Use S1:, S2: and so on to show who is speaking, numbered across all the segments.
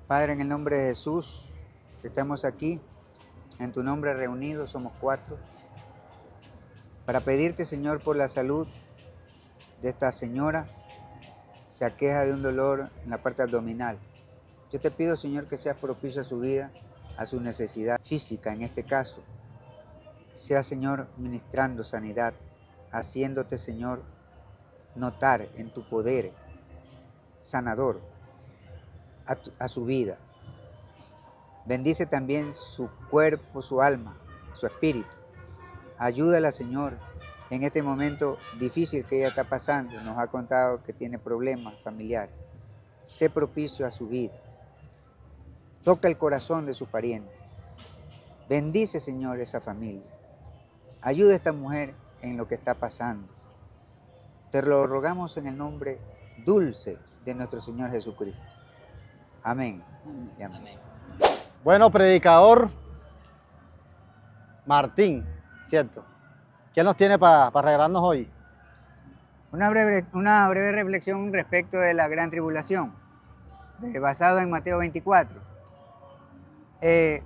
S1: Padre, en el nombre de Jesús, estamos aquí, en tu nombre reunidos, somos 4, para pedirte, Señor, por la salud de esta señora. Se aqueja de un dolor en la parte abdominal. Yo te pido, Señor, que seas propicio a su vida, a su necesidad física en este caso. Sea, Señor, ministrando sanidad, haciéndote, Señor, notar en tu poder sanador a su vida. Bendice también su cuerpo, su alma, su espíritu. Ayúdala, Señor, en este momento difícil que ella está pasando. Nos ha contado que tiene problemas familiares. Sé propicio a su vida. Toca el corazón de su pariente. Bendice, Señor, esa familia. Ayuda a esta mujer en lo que está pasando. Te lo rogamos en el nombre dulce de nuestro Señor Jesucristo. Amén. Y amén.
S2: Amén.
S3: Bueno, predicador Martín, ¿cierto? ¿Qué nos tiene para regalarnos hoy?
S1: Una breve reflexión respecto de la gran tribulación, basado en Mateo 24. El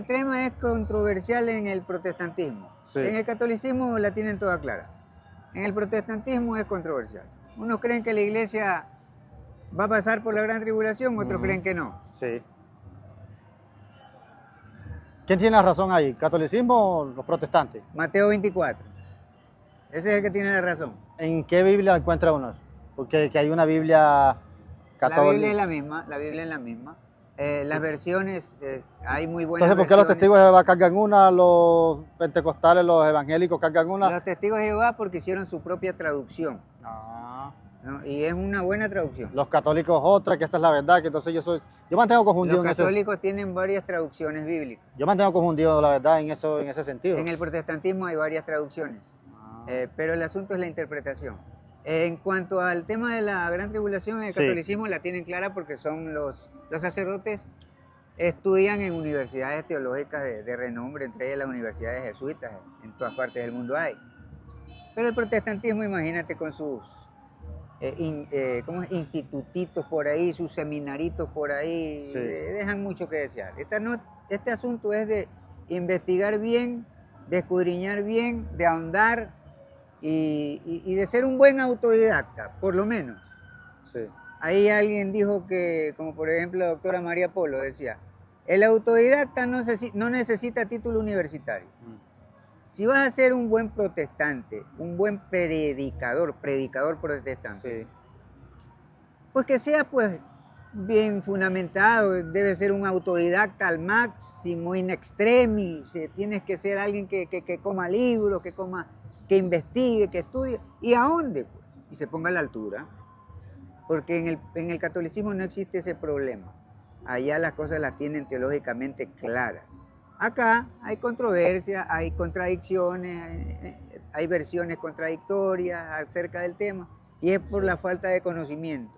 S1: tema es controversial en el protestantismo.
S3: Sí.
S1: En el catolicismo la tienen toda clara. En el protestantismo es controversial. Unos creen que la iglesia va a pasar por la gran tribulación, otros creen que no.
S3: Sí. ¿Quién tiene la razón ahí? ¿Catolicismo o los protestantes?
S1: Mateo 24. Ese es el que tiene la razón.
S3: ¿En qué Biblia encuentra uno eso? Porque que hay una Biblia católica.
S1: La Biblia es la misma. Las versiones, hay muy buenas
S3: Entonces, ¿por qué los
S1: versiones.
S3: testigos de Jehová cargan una, los pentecostales, los evangélicos cargan una?
S1: Los testigos de Jehová porque hicieron su propia traducción,
S3: Ah.
S1: ¿no? Y es una buena traducción.
S3: Los católicos otra, que esta es la verdad, que entonces yo mantengo confundido
S1: Los
S3: en ese.
S1: católicos tienen varias traducciones bíblicas.
S3: Yo mantengo confundido la verdad en ese sentido.
S1: En el protestantismo hay varias traducciones, pero el asunto es la interpretación. En cuanto al tema de la gran tribulación, en el
S3: Sí.
S1: catolicismo la tienen clara porque son los sacerdotes estudian en universidades teológicas de renombre, entre ellas las universidades jesuitas, en todas partes del mundo hay. Pero el protestantismo, imagínate con sus institutitos por ahí, sus seminaritos por ahí,
S3: Sí.
S1: dejan mucho que desear. Este asunto es de investigar bien, de escudriñar bien, de ahondar y de ser un buen autodidacta, por lo menos.
S3: Sí.
S1: Ahí alguien dijo que, como por ejemplo la doctora María Polo decía, el autodidacta no necesita título universitario. Si vas a ser un buen protestante, un buen predicador protestante,
S3: Sí.
S1: pues que sea pues bien fundamentado, debe ser un autodidacta al máximo, in extremis, tienes que ser alguien que coma libros, que investigue, que estudie, y ahonde, pues, y se ponga a la altura, porque en el catolicismo no existe ese problema. Allá las cosas las tienen teológicamente claras. Acá hay controversia, hay contradicciones, hay versiones contradictorias acerca del tema, y es por la falta de conocimiento,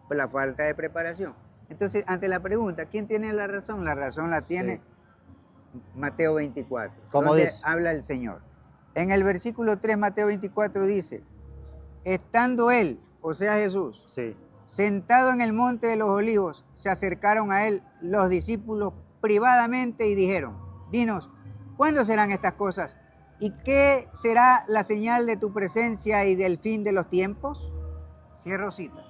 S1: por la falta de preparación. Entonces, ante la pregunta, ¿quién tiene la razón? La razón la tiene Mateo 24,
S3: ¿Cómo
S1: donde
S3: dice?
S1: habla el Señor. En el versículo 3, Mateo 24 dice, estando él, o sea Jesús,
S3: Sí.
S1: sentado en el monte de los olivos, se acercaron a él los discípulos privadamente y dijeron, dinos, ¿cuándo serán estas cosas? ¿Y qué será la señal de tu presencia y del fin de los tiempos? Cierro cita.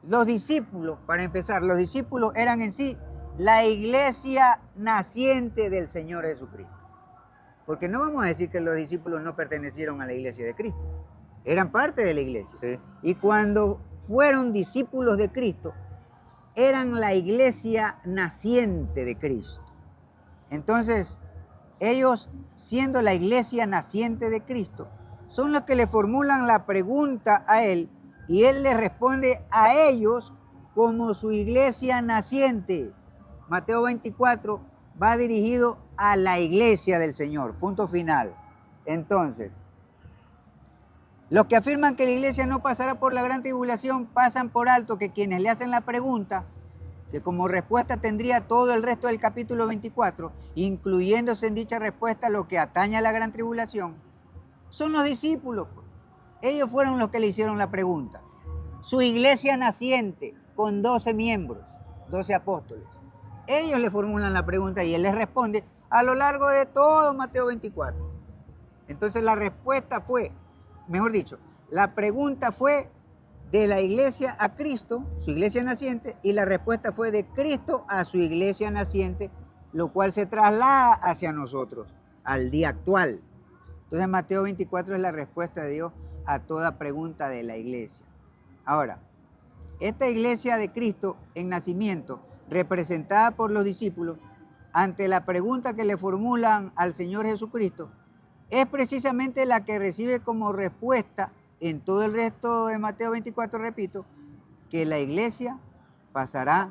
S1: Los discípulos, para empezar, los discípulos eran en sí la iglesia naciente del Señor Jesucristo. Porque no vamos a decir que los discípulos no pertenecieron a la iglesia de Cristo. Eran parte de la iglesia.
S3: Sí.
S1: Y cuando fueron discípulos de Cristo, eran la iglesia naciente de Cristo. Entonces, ellos, siendo la iglesia naciente de Cristo, son los que le formulan la pregunta a Él y Él les responde a ellos como su iglesia naciente. Mateo 24 va dirigido a la iglesia del Señor, punto final. Entonces, los que afirman que la iglesia no pasará por la gran tribulación pasan por alto que quienes le hacen la pregunta, que como respuesta tendría todo el resto del capítulo 24, incluyéndose en dicha respuesta lo que atañe a la gran tribulación, son los discípulos. Ellos fueron los que le hicieron la pregunta. Su iglesia naciente, con 12 miembros. 12 apóstoles. Ellos le formulan la pregunta y él les responde a lo largo de todo Mateo 24. Entonces la respuesta fue, mejor dicho, la pregunta fue de la iglesia a Cristo, su iglesia naciente, y la respuesta fue de Cristo a su iglesia naciente, lo cual se traslada hacia nosotros, al día actual. Entonces Mateo 24 es la respuesta de Dios a toda pregunta de la iglesia. Ahora, esta iglesia de Cristo en nacimiento, representada por los discípulos, ante la pregunta que le formulan al Señor Jesucristo, es precisamente la que recibe como respuesta en todo el resto de Mateo 24, repito, que la iglesia pasará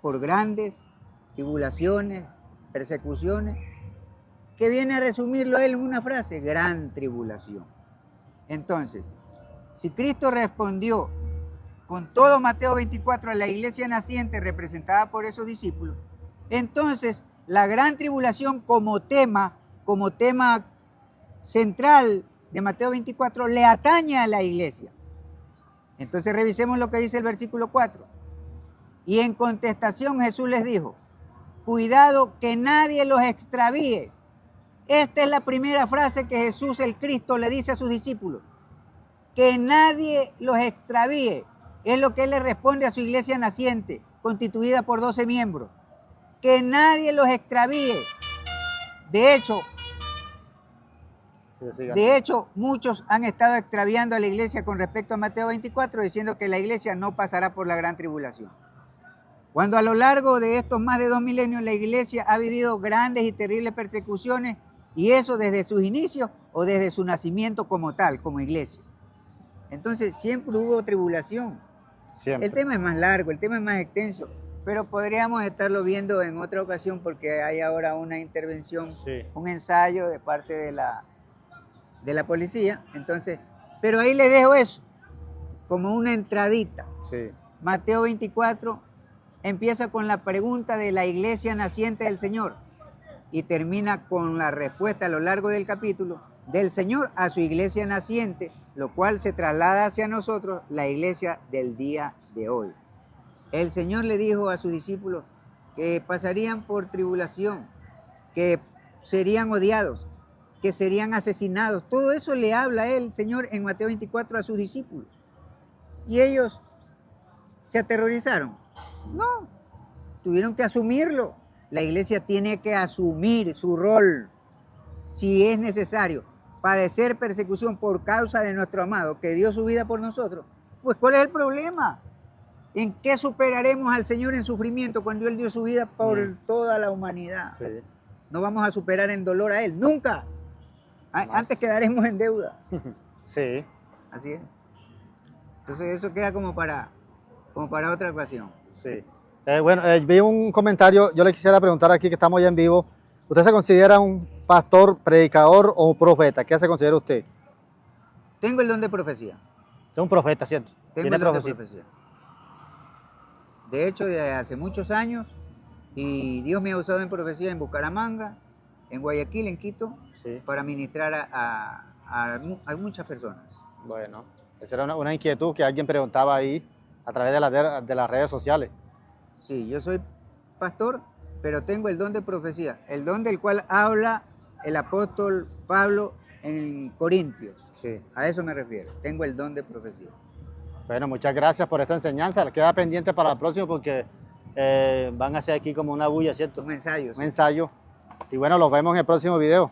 S1: por grandes tribulaciones, persecuciones, que viene a resumirlo él en una frase, gran tribulación. Entonces, si Cristo respondió con todo Mateo 24 a la iglesia naciente representada por esos discípulos, entonces la gran tribulación como tema central de Mateo 24 le atañe a la iglesia. Entonces revisemos lo que dice el versículo 4. Y en contestación Jesús les dijo, cuidado que nadie los extravíe. Esta es la primera frase que Jesús el Cristo le dice a sus discípulos. Que nadie los extravíe. Es lo que él le responde a su iglesia naciente, constituida por 12 miembros. Que nadie los extravíe. De hecho, muchos han estado extraviando a la iglesia con respecto a Mateo 24, diciendo que la iglesia no pasará por la gran tribulación. Cuando a lo largo de estos más de 2 milenios la iglesia ha vivido grandes y terribles persecuciones, y eso desde sus inicios o desde su nacimiento como tal, como iglesia. Entonces siempre hubo tribulación. Siempre. El tema es más largo, el tema es más extenso, pero podríamos estarlo viendo en otra ocasión porque hay ahora una intervención, un ensayo de parte de la policía. Entonces, pero ahí les dejo eso, como una entradita.
S3: Sí.
S1: Mateo 24 empieza con la pregunta de la iglesia naciente del Señor y termina con la respuesta a lo largo del capítulo del Señor a su iglesia naciente, lo cual se traslada hacia nosotros, la iglesia del día de hoy. El Señor le dijo a sus discípulos que pasarían por tribulación, que serían odiados, que serían asesinados. Todo eso le habla el Señor en Mateo 24 a sus discípulos. Y ellos se aterrorizaron. No, tuvieron que asumirlo. La iglesia tiene que asumir su rol. Si es necesario padecer persecución por causa de nuestro amado, que dio su vida por nosotros, pues ¿cuál es el problema? ¿En qué superaremos al Señor en sufrimiento cuando Él dio su vida por toda la humanidad? Sí. No vamos a superar en dolor a Él, nunca. Antes quedaremos en deuda.
S3: Sí.
S1: Así es. Entonces eso queda como para otra ocasión.
S3: Sí. Vi un comentario, yo le quisiera preguntar aquí que estamos ya en vivo. ¿Usted se considera un pastor, predicador o un profeta? ¿Qué se considera usted?
S1: Tengo el don de profecía.
S3: Usted es un profeta, ¿cierto?
S1: Tengo el don de profecía. De hecho, desde hace muchos años, y Dios me ha usado en profecía en Bucaramanga, en Guayaquil, en Quito, sí, para ministrar a muchas personas.
S3: Bueno, esa era una inquietud que alguien preguntaba ahí a través de las redes sociales.
S1: Sí, yo soy pastor, pero tengo el don de profecía, el don del cual habla el apóstol Pablo en Corintios. Sí. A eso me refiero, tengo el don de profecía.
S3: Bueno, muchas gracias por esta enseñanza. Queda pendiente para el próximo porque van a hacer aquí como una bulla, ¿cierto?
S1: Un ensayo.
S3: Un ensayo. Y bueno, los vemos en el próximo video.